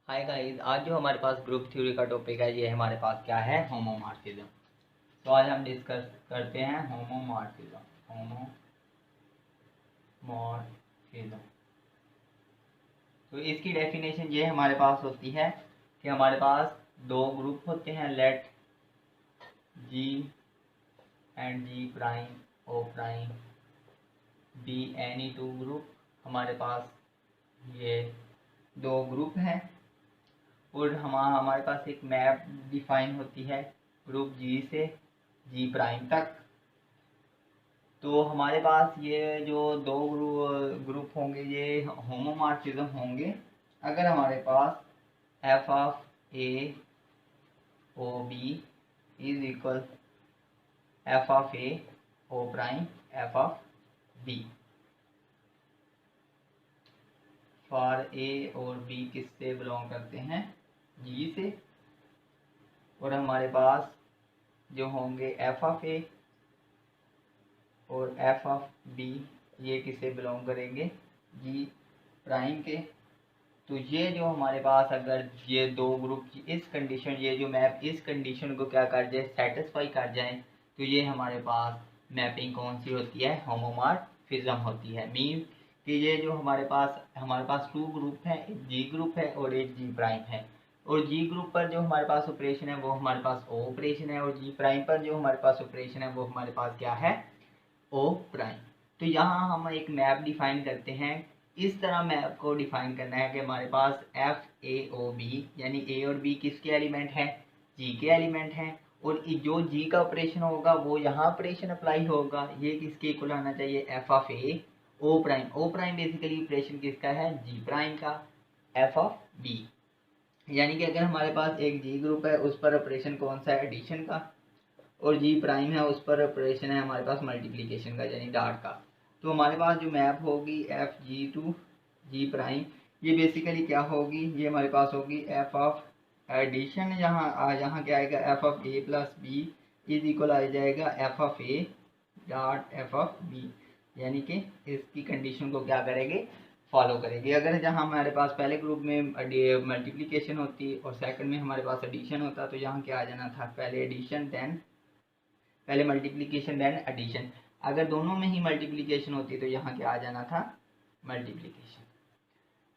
Hi guys, आज जो हमारे पास ग्रुप थ्योरी का टॉपिक है, ये हमारे पास क्या है, होमोमॉर्फिज्म। तो आज हम डिस्कस करते हैं होमोमॉर्फिज्म। होमोमॉर्फिज्म तो इसकी डेफिनेशन ये हमारे पास होती है कि हमारे पास दो ग्रुप होते हैं, let G and G prime O prime be any two group. हमारे पास ये दो ग्रुप हैं और हमारे पास एक मैप डिफाइन होती है ग्रुप जी से जी प्राइम तक। तो हमारे पास ये जो दो ग्रुप होंगे ये होमोमॉर्फिज्म होंगे अगर हमारे पास F of A O B is equal F of A O prime F of B. For A और बी किससे बिलोंग करते हैं, जी से। और हमारे पास जो होंगे एफ ऑफ ए और एफ ऑफ बी, ये किसे बिलोंग करेंगे, जी प्राइम के। तो ये जो हमारे पास अगर ये दो ग्रुप इस कंडीशन, ये जो मैप इस कंडीशन को क्या कर जाए, सेटिस्फाई कर जाए, तो ये हमारे पास मैपिंग कौन सी होती है, होमोमॉर्फिज्म होती है। मीन कि ये जो हमारे पास टू ग्रुप है, एक जी ग्रुप है और एक जी प्राइम है। और जी ग्रुप पर जो हमारे पास ऑपरेशन है वो हमारे पास ओ ऑपरेशन है, और जी प्राइम पर जो हमारे पास ऑपरेशन है वो हमारे पास क्या है, ओ प्राइम। तो यहाँ हम एक मैप डिफाइन करते हैं। इस तरह मैप को डिफाइन करना है कि हमारे पास एफ ए ओ बी, यानी ए और बी किसके एलिमेंट हैं, जी के एलिमेंट हैं। और जो जी का ऑपरेशन होगा वो यहाँ ऑपरेशन अप्लाई होगा, ये किसके इक्वल आना चाहिए, F of A O prime. O prime basically operation किसका है, जी प्राइम का, एफ ऑफ बी। यानी कि अगर हमारे पास एक जी ग्रुप है उस पर ऑपरेशन कौन सा है, एडिशन का, और जी प्राइम है उस पर ऑपरेशन है हमारे पास मल्टीप्लिकेशन का, यानी डॉट का। तो हमारे पास जो मैप होगी F G to G prime, ये बेसिकली क्या होगी, ये हमारे पास होगी एफ ऑफ एडिशन। यहाँ क्या आएगा, F of A plus B is equal आ जाएगा F of A dot F of B. यानी कि इसकी कंडीशन को क्या करेंगे, फॉलो करेंगे। अगर जहाँ हमारे पास पहले ग्रुप में मल्टीप्लिकेशन होती और सेकंड में हमारे पास एडिशन होता, तो यहाँ क्या आ जाना था, पहले एडिशन पहले मल्टीप्लिकेशन देन एडिशन। अगर दोनों में ही मल्टीप्लिकेशन होती तो यहाँ क्या आ जाना था, मल्टीप्लिकेशन।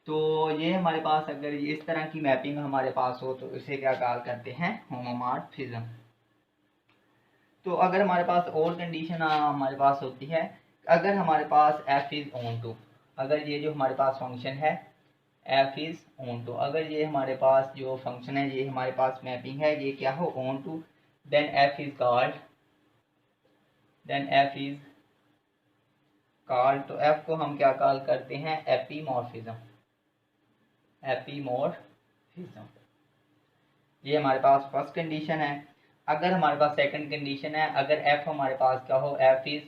तो ये हमारे पास अगर इस तरह की मैपिंग हमारे पास हो तो इसे क्या कॉल करते हैं, होमोमॉर्फिज्म। तो अगर हमारे पास और कंडीशन हमारे पास होती है, अगर हमारे पास एफ इज ऑन टू, अगर ये जो हमारे पास फंक्शन है एफ इज ऑन टू, अगर ये हमारे पास जो फंक्शन है ये हमारे पास मैपिंग है, ये क्या हो, onto, then F is called, then F is call, तो एफ को हम क्या कॉल करते हैं, एपीमॉर्फिज्म। एपीमॉर्फिज्म ये हमारे पास फर्स्ट कंडीशन है। अगर हमारे पास सेकंड कंडीशन है, अगर एफ हमारे पास क्या हो, एफ इज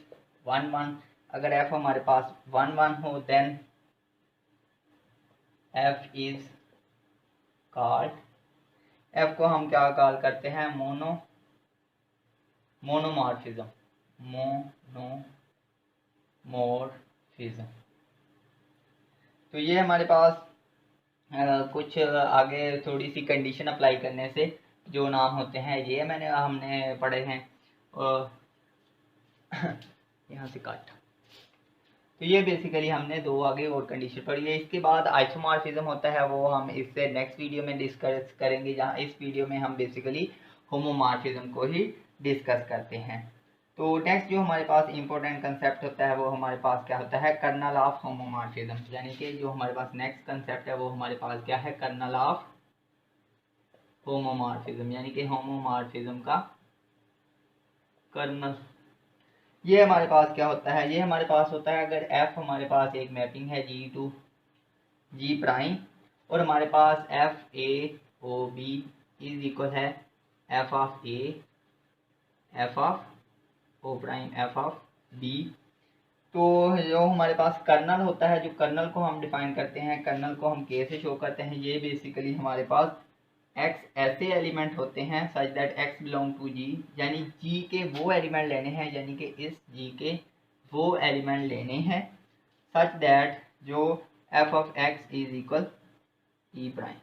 1 1, अगर एफ हमारे पास 1 1 हो then F is called, F को हम क्या कॉल करते हैं, मोनोमॉर्फिज्म। मोनोमॉर्फिज्म। तो ये हमारे पास कुछ आगे थोड़ी सी कंडीशन अप्लाई करने से जो नाम होते हैं ये हमने पढ़े हैं। यहाँ से काट। तो ये बेसिकली हमने दो आगे और कंडीशन पढ़ी है। इसके बाद आइसोमॉर्फिज्म होता है, वो हम इससे नेक्स्ट वीडियो में डिस्कस करेंगे, जहाँ इस वीडियो में हम बेसिकली होमोमॉर्फिज्म को ही डिस्कस करते हैं। तो नेक्स्ट जो हमारे पास इंपॉर्टेंट कंसेप्ट होता है वो हमारे पास क्या होता है, कर्नल ऑफ होमोमॉर्फिज्म। यानी कि जो हमारे पास नेक्स्ट कंसेप्ट है वो हमारे पास क्या है, कर्नल ऑफ होमोमॉर्फिज्म, यानी कि होमोमॉर्फिज्म का कर्नल। ये हमारे पास क्या होता है, ये हमारे पास होता है अगर एफ हमारे पास एक मैपिंग है जी टू जी प्राइम, और हमारे पास F A O B is equal है F of A F of O prime F of B. तो जो हमारे पास कर्नल होता है, जो कर्नल को हम डिफाइन करते हैं, कर्नल को हम कैसे शो करते हैं, ये बेसिकली हमारे पास एक्स ऐसे एलिमेंट होते हैं such that X belong to G, यानी जी के वो एलिमेंट लेने हैं, यानी कि इस जी के वो एलिमेंट लेने हैं सच दैट जो F of X is equal E prime.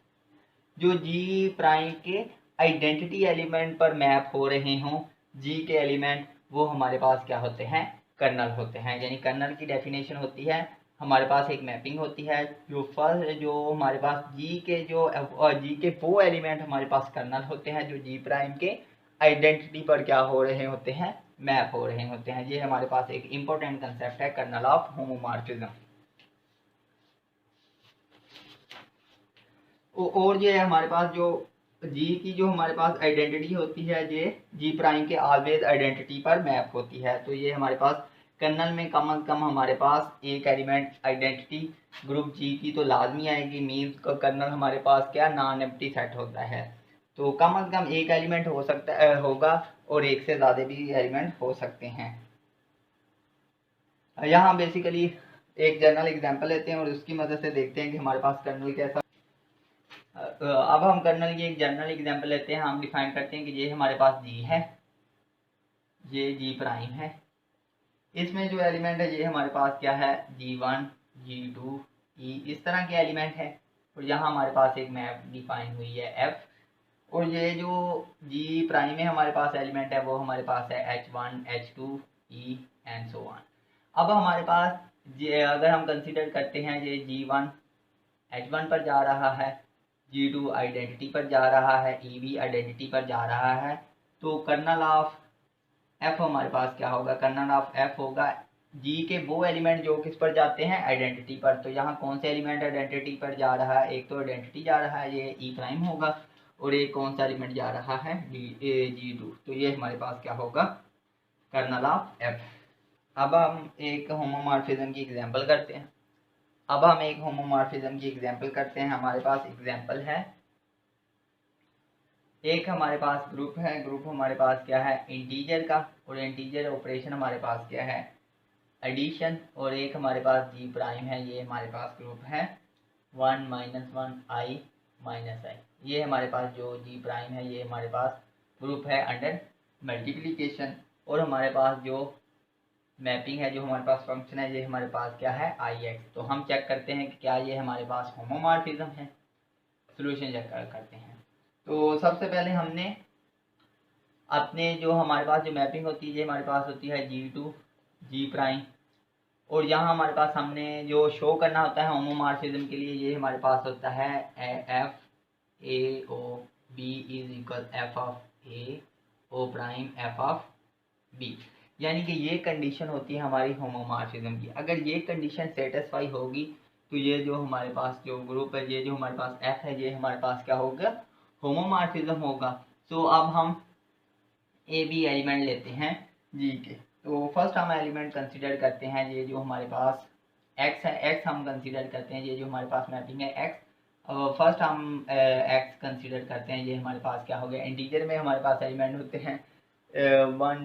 जो जी प्राइम के आइडेंटिटी एलिमेंट पर मैप हो रहे हों, जी के एलिमेंट, वो हमारे पास क्या होते हैं, कर्नल होते हैं। यानी कर्नल की डेफिनेशन होती है, हमारे पास एक मैपिंग होती है जो फर्स्ट जो हमारे पास जी के वो एलिमेंट हमारे पास कर्नल होते हैं जो जी प्राइम के आइडेंटिटी पर क्या हो रहे होते हैं, मैप हो रहे होते हैं। ये हमारे पास एक इंपॉर्टेंट कंसेप्ट है कर्नल ऑफ होमोमॉर्फिज्म। और ये हमारे पास जो जी की जो हमारे पास आइडेंटिटी होती है, ये जी प्राइम के ऑलवेज आइडेंटिटी पर मैप होती है। तो ये हमारे पास कर्नल में कम अज कम हमारे पास एक एलिमेंट आइडेंटिटी ग्रुप जी की तो लाजमी आएगी। मीन्स का कर्नल हमारे पास क्या नॉन एम्प्टी सेट होता है, तो कम अज कम एक एलिमेंट हो सकता होगा और एक से ज़्यादा भी एलिमेंट हो सकते हैं। यहाँ बेसिकली एक जनरल एग्जांपल लेते हैं और उसकी मदद से देखते हैं कि हमारे पास कर्नल कैसा। अब हम कर्नल की एक जनरल एग्जांपल लेते हैं। हम डिफाइन करते हैं कि ये हमारे पास जी है, ये जी प्राइम है। इसमें जो एलिमेंट है ये हमारे पास क्या है, G1 G2 E, इस तरह के एलिमेंट है। और यहाँ हमारे पास एक मैप डिफाइन हुई है F। और ये जो जी प्राइम में हमारे पास एलिमेंट है वो हमारे पास है H1 H2 E and so on. अब हमारे पास अगर हम कंसीडर करते हैं ये G1 H1 पर जा रहा है, G2 आइडेंटिटी पर जा रहा है, E भी आइडेंटिटी पर जा रहा है, तो कर्नल ऑफ F हमारे पास क्या होगा, कर्नल ऑफ F होगा G के वो एलिमेंट जो किस पर जाते हैं, आइडेंटिटी पर। तो यहाँ कौन से एलिमेंट आइडेंटिटी पर जा रहा है, एक तो आइडेंटिटी जा रहा है ये E प्राइम होगा, और एक कौन सा एलिमेंट जा रहा है G2। तो ये हमारे पास क्या होगा, कर्नल ऑफ F। अब हम एक होमोमॉर्फिज्म की एग्जांपल करते हैं। हमारे पास एग्जांपल है, एक हमारे पास ग्रुप है, ग्रुप हमारे पास क्या है, इंटीजर का, और इंटीजर ऑपरेशन हमारे पास क्या है, एडिशन। और एक हमारे पास जी प्राइम है, ये हमारे पास ग्रुप है 1 - 1 I - I। ये हमारे पास जो जी प्राइम है ये हमारे पास ग्रुप है अंडर मल्टीप्लिकेशन। और हमारे पास जो मैपिंग है, जो हमारे पास फंक्शन है, ये हमारे पास क्या है, IX। तो हम चेक करते हैं कि क्या ये हमारे पास होमोमॉर्फिज्म है। सोल्यूशन चेक करते हैं। तो सबसे पहले हमने अपने जो हमारे पास जो मैपिंग होती है, ये हमारे पास होती है G2 जी प्राइम। और यहाँ हमारे पास हमने जो शो करना होता है होमोमॉर्फिज्म के लिए, ये हमारे पास होता है FAOB इज इक्वल FOA' यानी कि ये कंडीशन होती है हमारी होमोमॉर्फिज्म की। अगर ये कंडीशन सेटिस्फाई होगी तो ये जो हमारे पास जो ग्रुप है, ये जो हमारे पास F है, ये हमारे पास क्या होगा, होमोमॉर्फिज्म होगा। तो अब हम ए बी एलिमेंट लेते हैं जी के। तो फर्स्ट हम एलिमेंट कंसीडर करते हैं, ये जो हमारे पास x है, x हम कंसीडर करते हैं, ये जो हमारे पास मैपिंग है x। फर्स्ट हम x कंसीडर करते हैं, ये हमारे पास क्या हो गया, इंटीजर में हमारे पास एलिमेंट होते हैं 1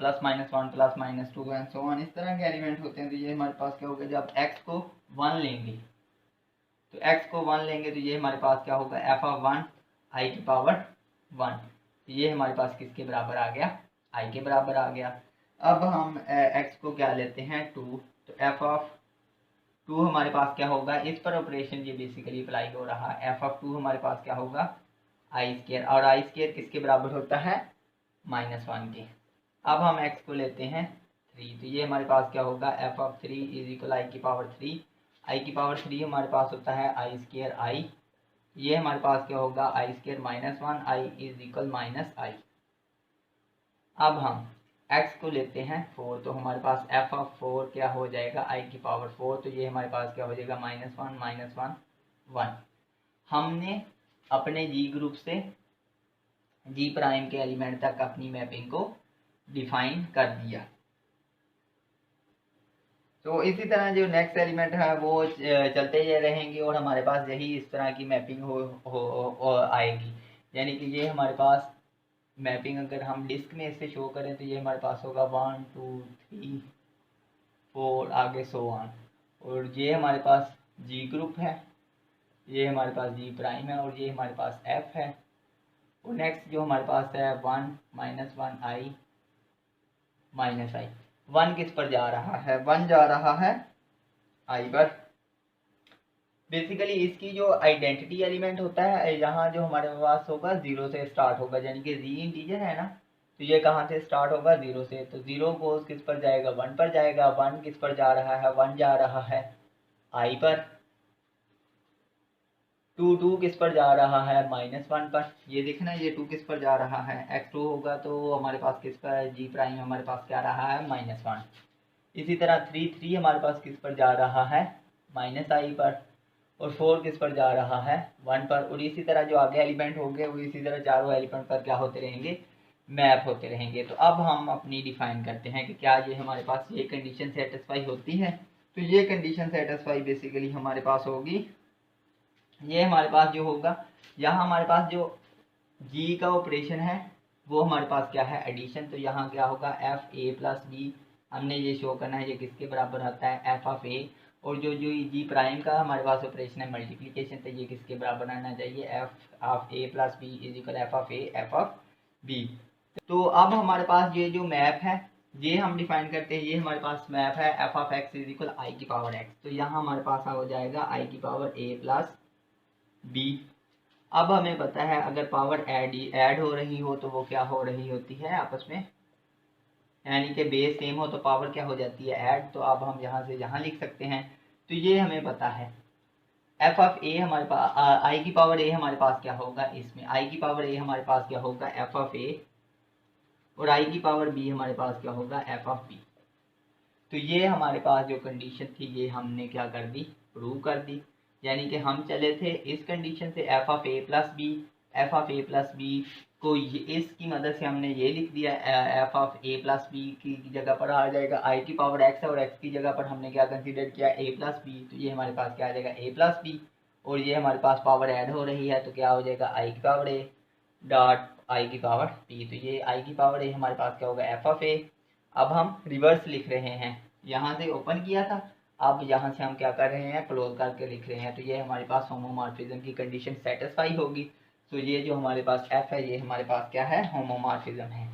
+-1 +-2 एंड सो ऑन, इस तरह के एलिमेंट होते हैं। तो ये हमारे पास क्या होगा, जब x को 1 लेंगे, तो x को 1 लेंगे तो ये हमारे पास क्या होगा, f(1) i⁻1। ये हमारे पास किसके बराबर आ गया, i के बराबर आ गया। अब हम x को क्या लेते हैं, 2। तो f(2) हमारे पास क्या होगा, इस पर ऑपरेशन ये बेसिकली अप्लाई हो रहा है। f(2) हमारे पास क्या होगा, i², और i² किसके बराबर होता है, -1 के। अब हम x को लेते हैं 3, तो ये हमारे पास क्या होगा, f(3) is equal i⁻3। i⁻3 हमारे पास होता है i², i। ये हमारे पास क्या होगा, i² -1, i is equal -i। अब हम x को लेते हैं 4, तो हमारे पास f(4) क्या हो जाएगा, i⁻4। तो ये हमारे पास क्या हो जाएगा, -1 - 1 1। हमने अपने जी ग्रुप से जी प्राइम के एलिमेंट तक अपनी मैपिंग को डिफाइन कर दिया। तो इसी तरह जो नेक्स्ट एलिमेंट है वो चलते ही रहेंगे और हमारे पास यही इस तरह की मैपिंग हो आएगी। यानी कि ये हमारे पास मैपिंग अगर हम डिस्क में इसे शो करें तो ये हमारे पास होगा 1 2 3 4 आगे सो ऑन। और ये हमारे पास जी ग्रुप है, ये हमारे पास जी प्राइम है, और ये हमारे पास एफ है। और नेक्स्ट जो हमारे पास है 1 - 1 i -i। 1 किस पर जा रहा है, 1 जा रहा है i पर। बेसिकली इसकी जो आइडेंटिटी एलिमेंट होता है यहाँ जो हमारे पास होगा 0 से स्टार्ट होगा, यानी कि जी इंटीजर है ना, तो ये कहाँ से स्टार्ट होगा 0 से, तो 0 को किस पर जाएगा 1 पर जाएगा, 1 किस पर जा रहा है 1 जा रहा है आई पर, 2 किस पर जा रहा है -1 पर, ये देखना ये 2 किस पर जा रहा है x2 होगा, तो हमारे पास किस पर जी प्राइम हमारे पास क्या रहा है -1। इसी तरह 3 हमारे पास किस पर जा रहा है -i पर, और 4 किस पर जा रहा है 1 पर, और इसी तरह जो आगे एलिमेंट होंगे वो इसी तरह चारों एलिमेंट पर क्या होते रहेंगे मैप होते रहेंगे। तो अब हम अपनी डिफाइन करते हैं कि क्या ये हमारे पास ये कंडीशन सेटिस्फाई होती है। तो ये कंडीशन सेटिस्फाई बेसिकली हमारे पास होगी, ये हमारे पास जो होगा यहाँ हमारे पास जो जी का ऑपरेशन है वो हमारे पास क्या है एडिशन, तो यहाँ क्या होगा एफ ए प्लस बी, हमने ये शो करना है ये किसके बराबर आता है एफ ऑफ ए, और जो जो जी प्राइम का हमारे पास ऑपरेशन है मल्टीप्लिकेशन, तो ये किसके बराबर आना चाहिए F of A plus B is equal F of A F of B. तो अब हमारे पास ये जो मैप है ये हम डिफाइन करते हैं, ये हमारे पास मैप है F of X is equal I की पावर एक्स, तो यहाँ हमारे पास हो जाएगा आई की पावर ए प्लस बी। अब हमें पता है अगर पावर ऐड हो रही हो तो वो क्या हो रही होती है आपस में, यानी कि बेस सेम हो तो पावर क्या हो जाती है ऐड, तो अब हम यहाँ से यहाँ लिख सकते हैं। तो ये हमें पता है एफ ऑफ ए हमारे पास आई की पावर ए हमारे पास क्या होगा, इसमें आई की पावर ए हमारे पास क्या होगा एफ ऑफ ए, और आई की पावर बी हमारे पास क्या होगा एफ ऑफ बी। तो ये हमारे पास जो कंडीशन थी ये हमने क्या कर दी प्रूव कर दी, यानी कि हम चले थे इस कंडीशन से F of A plus B, F of A plus B को इसकी मदद से हमने ये लिख दिया F of A plus B की जगह पर आ जाएगा आई की पावर एक्स है, और एक्स की जगह पर हमने क्या कंसीडर किया ए प्लस बी, तो ये हमारे पास क्या आ जाएगा ए प्लस बी, और ये हमारे पास पावर ऐड हो रही है तो क्या हो जाएगा आई की पावर ए डॉट आई की पावर बी, तो ये आई की पावर ए हमारे पास क्या होगा एफ ऑफ ए। अब हम रिवर्स लिख रहे हैं, यहाँ से ओपन किया था अब यहाँ से हम क्या कर रहे हैं क्लोज करके लिख रहे हैं, तो ये हमारे पास होमोमॉर्फिज्म की कंडीशन सेटिस्फाई होगी। तो ये जो हमारे पास f है ये हमारे पास क्या है होमोमॉर्फिज्म है।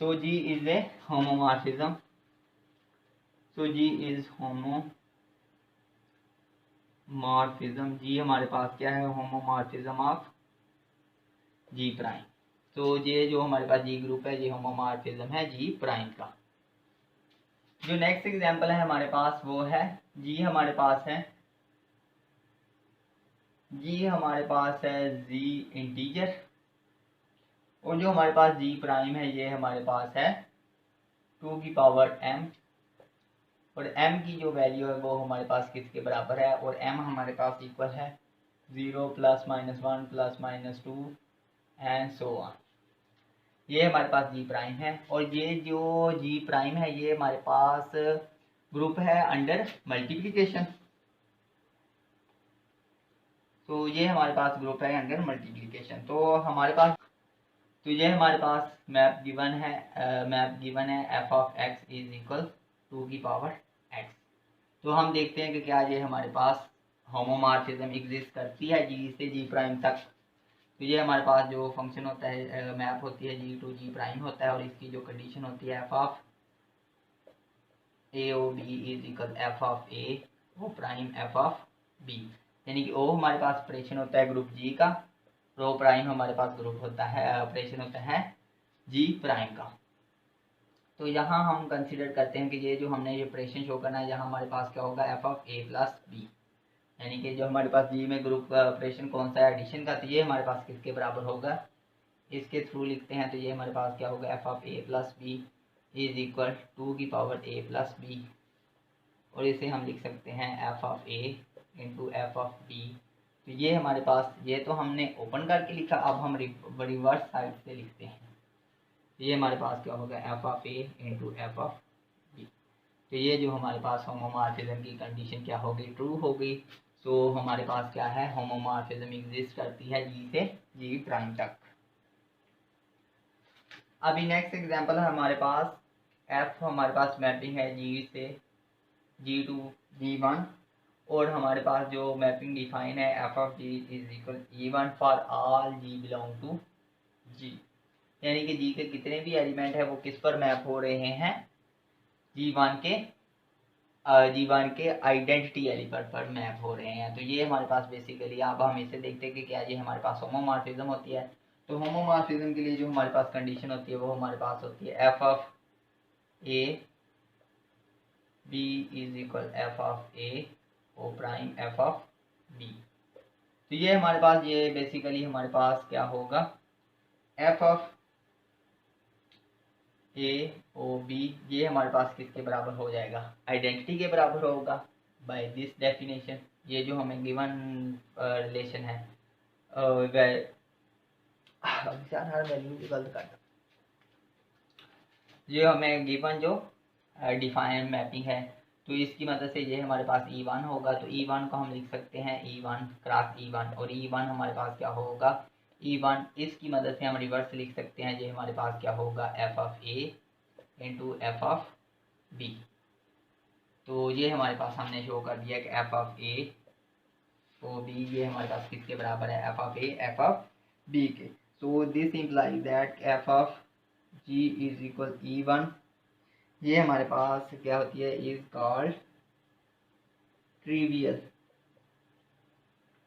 सो g is a homomorphism, so g is homomorphism, g हमारे पास क्या है होमोमॉर्फिज्म ऑफ g प्राइम। तो ये जो हमारे पास g ग्रुप है ये होमोमॉर्फिज्म है g प्राइम का। जो नेक्स्ट एग्जांपल है हमारे पास वो है जी हमारे पास है जी इंटीजर, और जो हमारे पास जी प्राइम है ये हमारे पास है 2 की पावर m, और m की जो वैल्यू है वो हमारे पास किसके बराबर है, और m हमारे पास इक्वल है 0 +-1 +-2 एंड सो ऑन। ये हमारे पास जी प्राइम है, और ये जो जी प्राइम है ये हमारे पास ग्रुप है अंडर मल्टीप्लिकेशन, तो ये हमारे पास ग्रुप है अंडर मल्टीप्लिकेशन। तो ये हमारे पास मैप गिवन है F of X is equal 2 की पावर एक्स। तो हम देखते हैं कि क्या ये हमारे पास होमोमॉर्फिज्म एग्जिस्ट करती है जी से जी प्राइम तक। तो ये हमारे पास जो फंक्शन होता है मैप होती है जी टू जी प्राइम होता है, और इसकी जो कंडीशन होती है F of A O B is equal F of A O prime F of B, यानी कि ओ हमारे पास ऑपरेशन होता है ग्रुप जी का, रो प्राइम हमारे पास ग्रुप होता है ऑपरेशन होता है जी प्राइम का। तो यहाँ हम कंसीडर करते हैं कि ये जो हमने ये ऑपरेशन शो करना है यहाँ हमारे पास क्या होगा F of A plus B, यानी कि जो हमारे पास जी में ग्रुप का ऑपरेशन कौन सा है एडिशन का, तो ये हमारे पास किसके बराबर होगा इसके थ्रू लिखते हैं, तो ये हमारे पास क्या होगा F of A plus B is equal 2 की पावर ए प्लस बी, और इसे हम लिख सकते हैं F of A into F of B. तो ये हमारे पास ये तो हमने ओपन करके लिखा, अब हम रिवर्स साइड से लिखते हैं, ये हमारे पास क्या होगा F of A into F of B. तो ये जो हमारे पास होमोमॉर्फिज्म की कंडीशन क्या होगी ट्रू होगी। तो हमारे पास क्या है होमोमॉर्फिज्म एग्जिस्ट करती है जी से जी प्राइम तक। अभी नेक्स्ट एग्जांपल है हमारे पास एफ हमारे पास मैपिंग है जी से जी टू जी वन, और हमारे पास जो मैपिंग डिफाइन है F of G is equal E1 for all G belong to G, यानी कि जी के कितने भी एलिमेंट है वो किस पर मैप हो रहे हैं G1 के G1 के आइडेंटिटी एलिमेंट पर मैप हो रहे हैं। तो ये हमारे पास बेसिकली, अब हम इसे देखते हैं कि क्या ये हमारे पास होमोमॉर्फिज्म होती है। तो होमोमॉर्फिज्म के लिए जो हमारे पास कंडीशन होती है वो हमारे पास होती है F of A B is equal F of A O prime F of B. तो ये हमारे पास, ये बेसिकली हमारे पास क्या होगा, F of A O B, ये हमारे पास किसके बराबर हो जाएगा, आइडेंटिटी के बराबर होगा बाय दिस डेफिनेशन। ये जो हमें गिवन रिलेशन है हर वैल्यू की गलत करता, ये हमें गिवन जो डिफाइन मैपिंग है, तो इसकी मदद से ये हमारे पास E1 होगा। तो E1 को हम लिख सकते हैं E1 क्रॉस E1, और E1 हमारे पास क्या होगा, E1 इसकी मदद से हम रिवर्स लिख सकते हैं, ये हमारे पास क्या होगा F of A into F of B. तो ये हमारे पास हमने शो कर दिया कि F of A O B ये हमारे पास किसके बराबर है, F of A F of B के। So this implies that F of G is equal E1, ये हमारे पास क्या होती है, इज कॉल्ड ट्रिवियल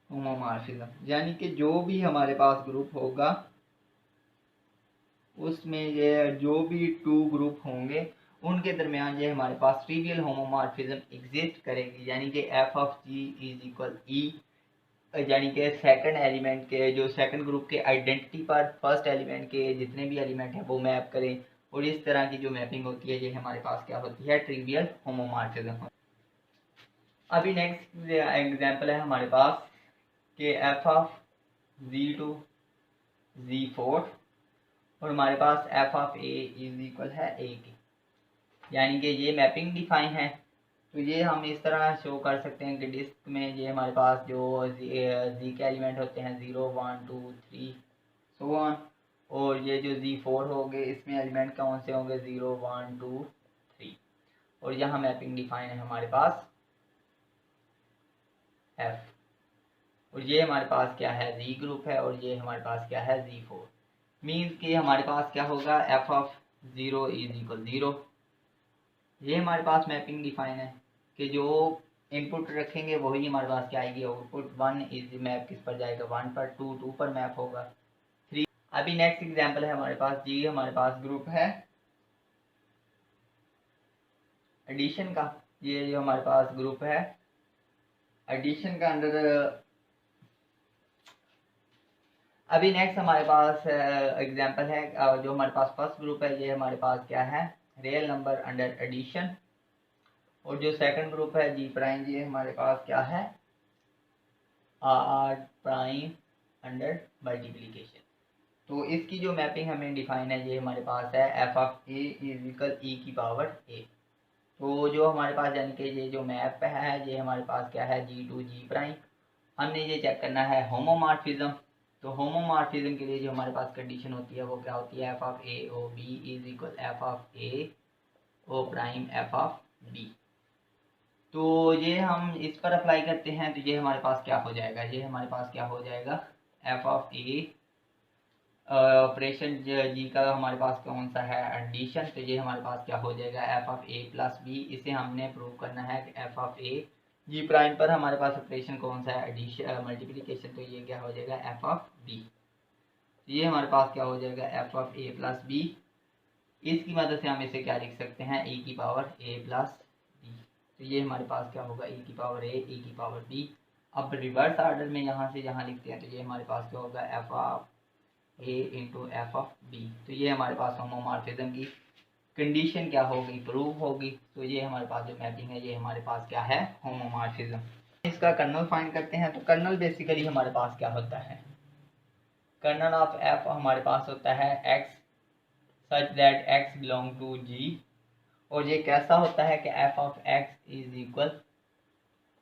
होमोमॉर्फिज्म। यानी कि जो भी हमारे पास ग्रुप होगा उसमें ये जो भी टू ग्रुप होंगे उनके दरमियान ये हमारे पास ट्रिवियल होमोमॉर्फिज्म एग्जिस्ट करेगी। यानी कि F of G is equal E, यानी कि सेकंड एलिमेंट के, जो सेकंड ग्रुप के आइडेंटिटी पर फर्स्ट एलिमेंट के जितने भी एलिमेंट हैं वो मैप करें, और इस तरह की जो मैपिंग होती है ये हमारे पास क्या होती है, ट्रिवियल होमोमॉर्फिज्म। अभी नेक्स्ट एग्जांपल है हमारे पास कि एफ ऑफ Z2 Z4 और हमारे पास F of A is equal है ए की, यानी कि ये मैपिंग डिफाइन है। तो ये हम इस तरह शो कर सकते हैं कि डिस्क में ये हमारे पास जो जी के एलिमेंट होते हैं 0 1 2 3 सो ऑन, और ये जो Z4 होंगे इसमें एलिमेंट कौन से होंगे 0 1 2 3, और यहाँ मैपिंग डिफाइन है हमारे पास एफ, और ये हमारे पास क्या है जी ग्रुप है, और ये हमारे पास क्या है Z4। मीन्स कि हमारे पास क्या होगा एफ ऑफ 0 इज इक्वल 0। ये हमारे पास मैपिंग डिफाइन है कि जो इनपुट रखेंगे वही हमारे पास क्या आएगी, आउटपुट 1 इज मैप किस पर जाएगा 1 पर, 2 2 पर मैप होगा 3। अभी नेक्स्ट एग्जांपल है हमारे पास जी, हमारे पास ग्रुप है एडिशन का, ये जो हमारे पास ग्रुप है एडिशन का अंडर। अभी नेक्स्ट हमारे पास एग्जांपल है जो हमारे पास फर्स्ट ग्रुप है ये हमारे पास क्या है, रियल नंबर अंडर एडिशन, और जो सेकंड ग्रुप है जी प्राइम, ये हमारे पास क्या है आर प्राइम अंडर मल्टीप्लिकेशन। तो इसकी जो मैपिंग हमें डिफाइन है ये हमारे पास है F of A is equal E की पावर ए। तो जो हमारे पास यानी कि ये जो मैप है ये हमारे पास क्या है G2 जी प्राइम। हमने ये चेक करना है होमोमॉर्फिज्म। तो होमोमॉर्फिज्म के लिए जो हमारे पास कंडीशन होती है वो क्या होती है, F of A O B is equal F of A O prime F of B. तो ये हम इस पर अप्लाई करते हैं तो ये हमारे पास क्या हो जाएगा, ये हमारे पास क्या हो जाएगा एफ ऑफ ए ऑपरेशन जी का हमारे पास कौन सा है एडिशन, तो ये हमारे पास क्या हो जाएगा F of A plus b. इसे हमने प्रूव करना है कि F of a g prime पर हमारे पास ऑपरेशन कौन सा है एडिशन मल्टीप्लिकेशन, तो ये क्या हो जाएगा एफ ऑफ बी। तो ये हमारे पास क्या हो जाएगा F of A plus b. इसकी मदद से हम इसे क्या लिख सकते हैं ई की पावर ए प्लस बी। तो ये हमारे पास क्या होगा ई की पावर ए ई की पावर बी। अब रिवर्स ऑर्डर में यहाँ से यहाँ लिखते हैं तो ये हमारे पास क्या होगा F of A into F of B. तो ये हमारे पास होमोमॉर्फिज्म की कंडीशन क्या होगी, प्रूव होगी। तो ये हमारे पास जो मैपिंग है ये हमारे पास क्या है होमोमॉर्फिज्म। इसका कर्नल फाइंड करते हैं। तो कर्नल बेसिकली हमारे पास क्या होता है, कर्नल ऑफ एफ हमारे पास होता है X such that X belong to G, और ये कैसा होता है कि F of X is equal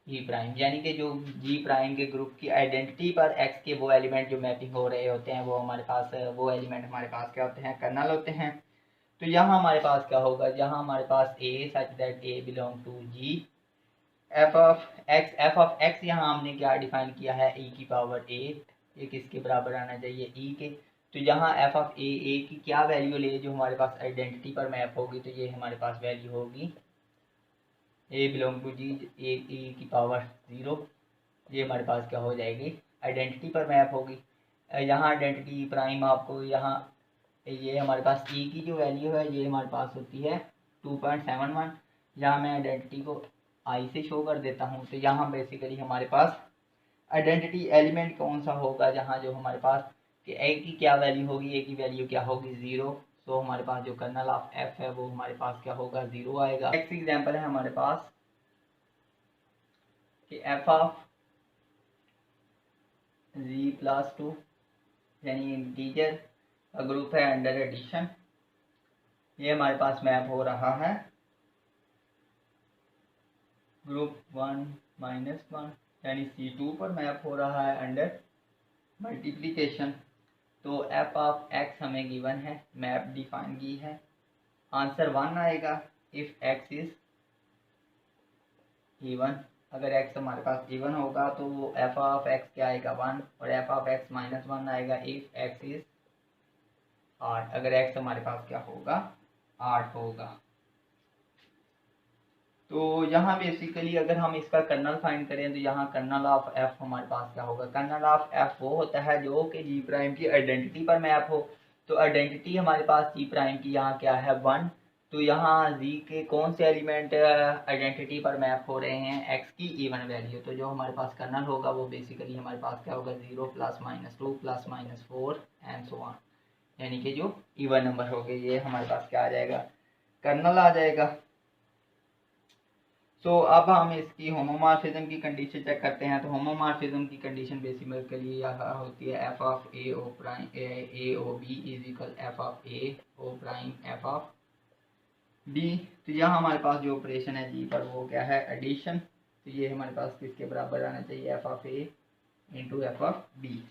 G prime, यानी कि जो जी प्राइम के ग्रुप की आइडेंटिटी पर एक्स के वो एलिमेंट जो मैपिंग हो रहे होते हैं वो हमारे पास वो एलिमेंट हमारे पास क्या होते हैं, कर्नल होते हैं। तो यहाँ हमारे पास क्या होगा, यहाँ हमारे पास A such that A belong to G, F of X यहाँ हमने क्या डिफाइन किया है ई की पावर ए, ये किसके बराबर आना चाहिए ई के। तो यहाँ एफ ऑफ ए की क्या वैल्यू ले जो हमारे पास आइडेंटिटी पर मैप होगी, तो ये हमारे पास वैल्यू होगी ए बिलोंग टू जी ए की पावर 0, ये हमारे पास क्या हो जाएगी, आइडेंटिटी पर मैप होगी। यहाँ आइडेंटिटी प्राइम आपको यहाँ ये हमारे पास ई की जो वैल्यू है ये हमारे पास होती है 2.71। यहाँ मैं आइडेंटिटी को आई से शो कर देता हूँ। तो यहाँ बेसिकली हमारे पास आइडेंटिटी एलिमेंट कौन सा होगा, जहाँ जो हमारे पास कि ए की क्या वैल्यू होगी, ए की वैल्यू क्या होगी 0। तो हमारे पास जो कर्नल ऑफ एफ है वो हमारे पास क्या होगा 0 आएगा। नेक्स्ट एग्जांपल है हमारे पास कि एफ ऑफ जी प्लस 2 यानी इंटीजर का ग्रुप है अंडर एडिशन। ये हमारे पास मैप हो रहा है ग्रुप 1-1 यानी C2 पर मैप हो रहा है अंडर मल्टीप्लिकेशन। तो एफ ऑफ एक्स हमें गिवन है, मैप डिफाइन की है, आंसर 1 आएगा इफ एक्स इज इवन। अगर एक्स हमारे पास इवन होगा तो वो एफ ऑफ एक्स क्या आएगा 1, और एफ ऑफ एक्स -1 आएगा इफ एक्स इज आठ, अगर एक्स हमारे पास क्या होगा 8 होगा। तो यहाँ बेसिकली अगर हम इसका कर्नल फाइंड करें तो यहाँ कर्नल ऑफ एफ हमारे पास क्या होगा, कर्नल ऑफ एफ वो होता है जो कि जी प्राइम की आइडेंटिटी पर मैप हो। तो आइडेंटिटी हमारे पास जी प्राइम की यहाँ क्या है 1। तो यहाँ जी के कौन से एलिमेंट आइडेंटिटी पर मैप हो रहे हैं, एक्स की इवन वैल्यू। तो जो हमारे पास कर्नल होगा वो बेसिकली हमारे पास क्या होगा 0 +-2 +-4 एंड सो ऑन, यानी कि जो इवन नंबर हो गए ये हमारे पास क्या आ जाएगा कर्नल आ जाएगा। तो अब हम इसकी होमोमॉर्फिज्म की कंडीशन चेक करते हैं। तो होमोमॉर्फिज्म की कंडीशन बेसिकली यहाँ होती है F of A O prime a O B is equal F of A O prime F of B. तो यहाँ हमारे पास जो ऑपरेशन है जी पर वो क्या है एडिशन। तो ये हमारे पास किसके बराबर आना चाहिए F of A into F of B.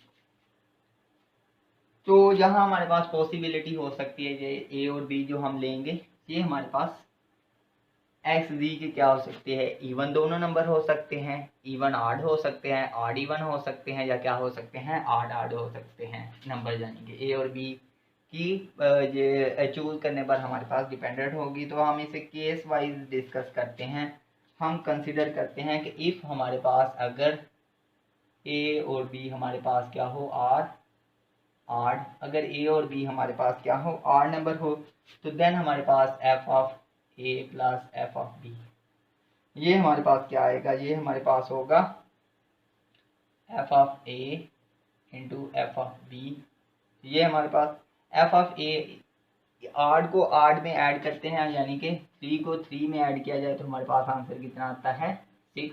तो यहाँ हमारे पास पॉसिबिलिटी हो सकती है ये ए और बी जो हम लेंगे ये हमारे पास एक्स जी की क्या हो सकती है, इवन दोनों नंबर हो सकते हैं, इवन आड हो सकते हैं, आड इवन हो सकते हैं, या क्या हो सकते हैं आड आड हो सकते हैं नंबर, यानी कि ए और बी की ये चूज करने पर हमारे पास डिपेंडेंट होगी। तो हम इसे केस वाइज डिस्कस करते हैं। हम कंसिडर करते हैं कि इफ हमारे पास अगर ए और बी हमारे पास क्या हो आर आड, अगर ए और बी हमारे पास क्या हो आर नंबर हो, तो देन हमारे पास F of A plus F of B ये हमारे पास क्या आएगा, ये हमारे पास होगा F of A into F of B. ये हमारे पास एफ ऑफ ए आड को आड में ऐड करते हैं, यानी कि 3 को 3 में ऐड किया जाए तो हमारे पास आंसर कितना आता है 6।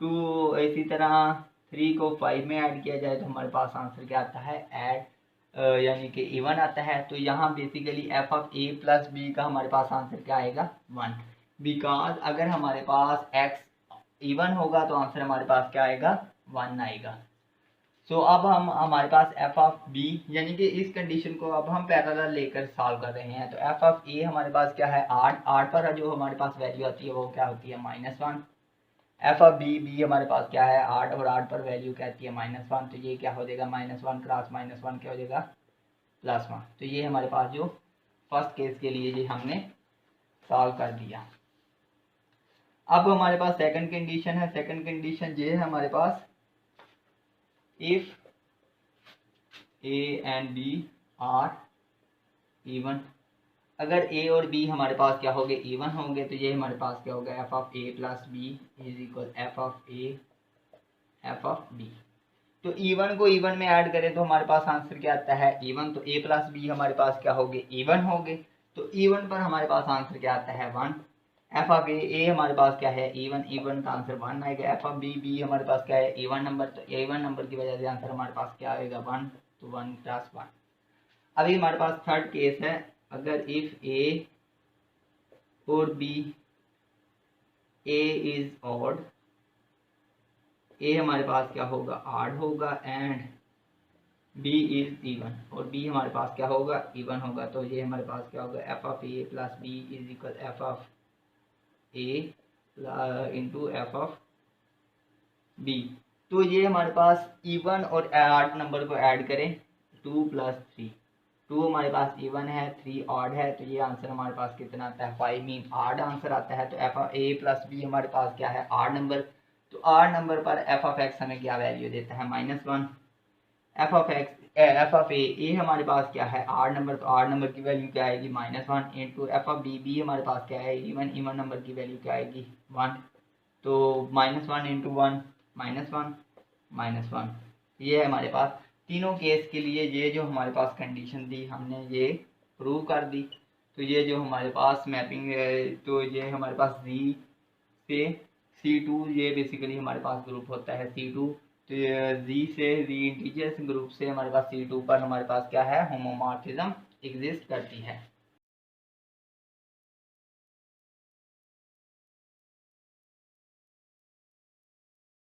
तो इसी तरह 3 को 5 में ऐड किया जाए तो हमारे पास आंसर क्या आता है ऐड यानी कि इवन आता है। तो यहाँ basically f of A plus b का हमारे पास आंसर क्या आएगा 1, बिकॉज अगर हमारे पास एक्स इवन होगा तो आंसर हमारे पास क्या आएगा 1 आएगा। सो अब हम हमारे पास एफ ऑफ बी यानी कि इस कंडीशन को अब हम पैरेलल लेकर सॉल्व कर रहे हैं। तो एफ ऑफ ए हमारे पास क्या है 8 पर जो हमारे पास वैल्यू आती है वो क्या होती है -1। एफ ऑफ बी हमारे पास क्या है 8 और 8 पर वैल्यू क्या आती है -1। तो ये क्या हो जाएगा -1 क्रॉस -1 क्या हो जाएगा +1। तो ये हमारे पास जो फर्स्ट केस के लिए ये हमने सॉल्व कर दिया। अब हमारे पास सेकंड कंडीशन है। सेकंड कंडीशन ये है हमारे पास if A and B are even, अगर ए और बी हमारे पास क्या होंगे इवन होंगे तो ये हमारे पास क्या होगा F of A plus B is equal F of A F of B. तो इवन को इवन में ऐड करें तो हमारे पास आंसर क्या आता है इवन। तो ए प्लस बी हमारे पास क्या होंगे इवन होंगे, तो इवन पर हमारे पास आंसर क्या आता है 1। एफ ऑफ ए हमारे पास क्या है इवन, इवन का आंसर 1 आएगा। एफ ऑफ बी हमारे पास क्या है इवन नंबर, तो इवन नंबर की वजह से आंसर हमारे पास क्या आएगा 1। तो 1 + 1। अभी हमारे पास थर्ड केस है, अगर इफ ए और बी ए इज ऑड, ए हमारे पास क्या होगा ऑड होगा एंड बी इज इवन, और बी हमारे पास क्या होगा इवन होगा। तो ये हमारे पास क्या होगा F of A plus B is equal F of A into F of B. तो ये हमारे पास इवन और ऑड नंबर को ऐड करें 2 + 3 2 हमारे पास इवन है, 3 ऑड है, तो ये आंसर हमारे पास कितना आता है, 5 मीन ऑड आंसर आता है। तो f of A plus b हमारे पास क्या है, ऑड नंबर। तो ऑड नंबर पर एफ ऑफ एक्स हमें क्या वैल्यू देता है, -1। एफ ऑफ ए हमारे पास क्या है, ऑड नंबर, तो ऑड नंबर की वैल्यू क्या आएगी, -1 इंटू एफ ऑफ बी हमारे पास क्या है, इवन नंबर की वैल्यू क्या आएगी, 1। तो -1 इंटू 1 -1 -1। ये है हमारे पास तीनों केस के लिए ये जो हमारे पास कंडीशन थी हमने ये प्रूव कर दी। तो ये जो हमारे पास मैपिंग है, तो ये हमारे पास Z से C2, ये बेसिकली हमारे पास ग्रुप होता है C2। तो Z से Z इंटीजर्स ग्रुप से हमारे पास C2 पर हमारे पास क्या है, होमोमॉर्फिज्म एग्जिस्ट करती है।